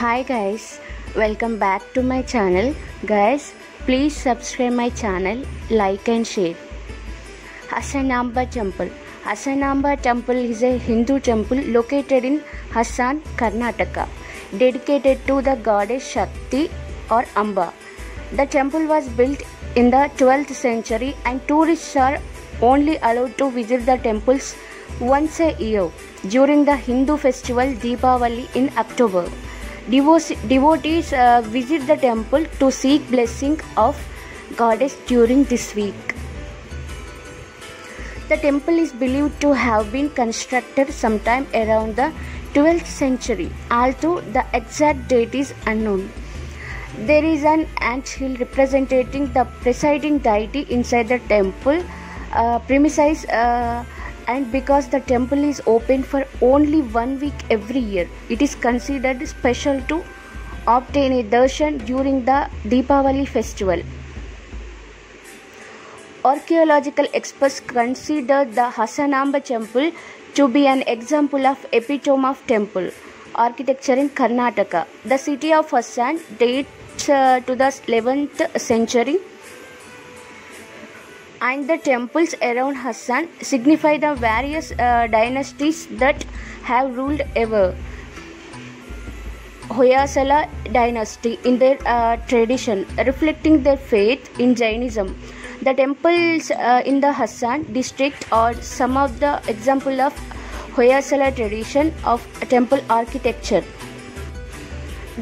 Hi guys, welcome back to my channel. Guys, please subscribe my channel, like and share. Hasanamba Temple. Hasanamba Temple is a Hindu temple located in Hassan, Karnataka, dedicated to the goddess Shakti or Amba. The temple was built in the 12th century and tourists are only allowed to visit the temples once a year during the Hindu festival Deepavali in October. Devotees visit the temple to seek blessing of goddess during this week. The temple is believed to have been constructed sometime around the 12th century, although the exact date is unknown. There is an anthill representing the presiding deity inside the temple premises, and because the temple is open for only 1 week every year, it is considered special to obtain a darshan during the Deepavali festival. Archaeological experts consider the Hasanamba temple to be an example of epitome of temple architecture in Karnataka. The city of Hassan dates to the 11th century, and the temples around Hassan signify the various dynasties that have ruled ever. Hoysala dynasty in their tradition, reflecting their faith in Jainism. The temples in the Hassan district are some of the examples of Hoysala tradition of temple architecture.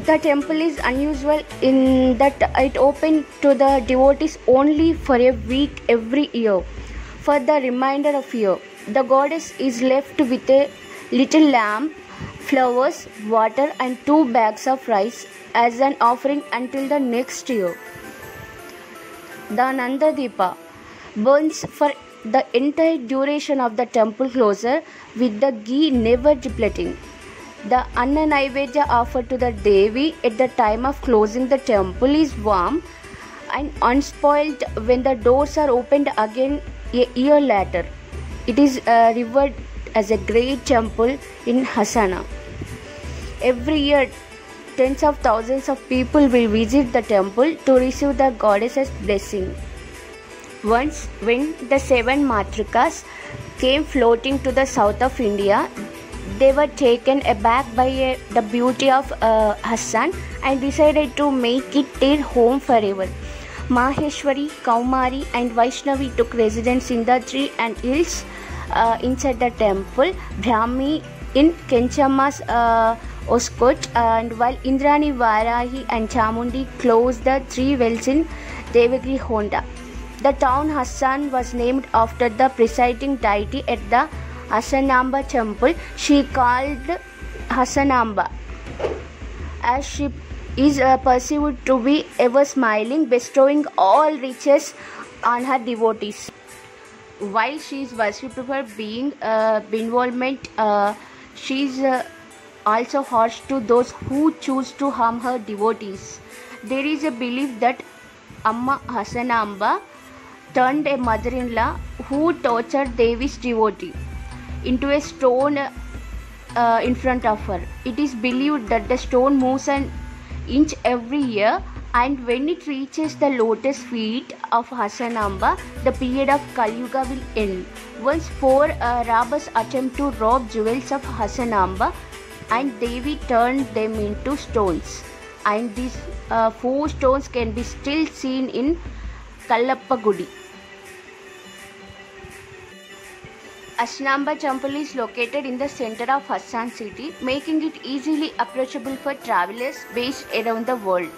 The temple is unusual in that it opened to the devotees only for a week every year. For the remainder of year, the goddess is left with a little lamb, flowers, water and 2 bags of rice as an offering until the next year. The Nanda Deepa burns for the entire duration of the temple closure with the ghee never depleting. The Anna Naivedya offered to the Devi at the time of closing the temple is warm and unspoiled when the doors are opened again a year later. It is revered as a great temple in Hassana. Every year, tens of thousands of people will visit the temple to receive the goddess's blessing. Once, when the 7 Matrikas came floating to the south of India, they were taken aback by the beauty of Hassan and decided to make it their home forever. Maheshwari, Kaumari and Vaishnavi took residence in the tree and hills inside the temple, Brahmi in Kenchamma's Oskot, and while Indrani, Varahi and Chamundi closed the 3 wells in Devagiri Honda. The town Hassan was named after the presiding deity at the Hasanamba temple. She called Hasanamba as she is perceived to be ever smiling, bestowing all riches on her devotees. While she is worshipped for being benevolent, she is also harsh to those who choose to harm her devotees. There is a belief that Amma Hasanamba turned a mother-in-law who tortured Devi's devotee into a stone in front of her. It is believed that the stone moves an inch every year, and when it reaches the lotus feet of Hasanamba, the period of Kali Yuga will end. Once 4 robbers attempt to rob jewels of Hasanamba, and Devi turned them into stones, and these 4 stones can be still seen in Kallappa Gudi. Hasanamba temple is located in the center of Hassan city, making it easily approachable for travelers based around the world.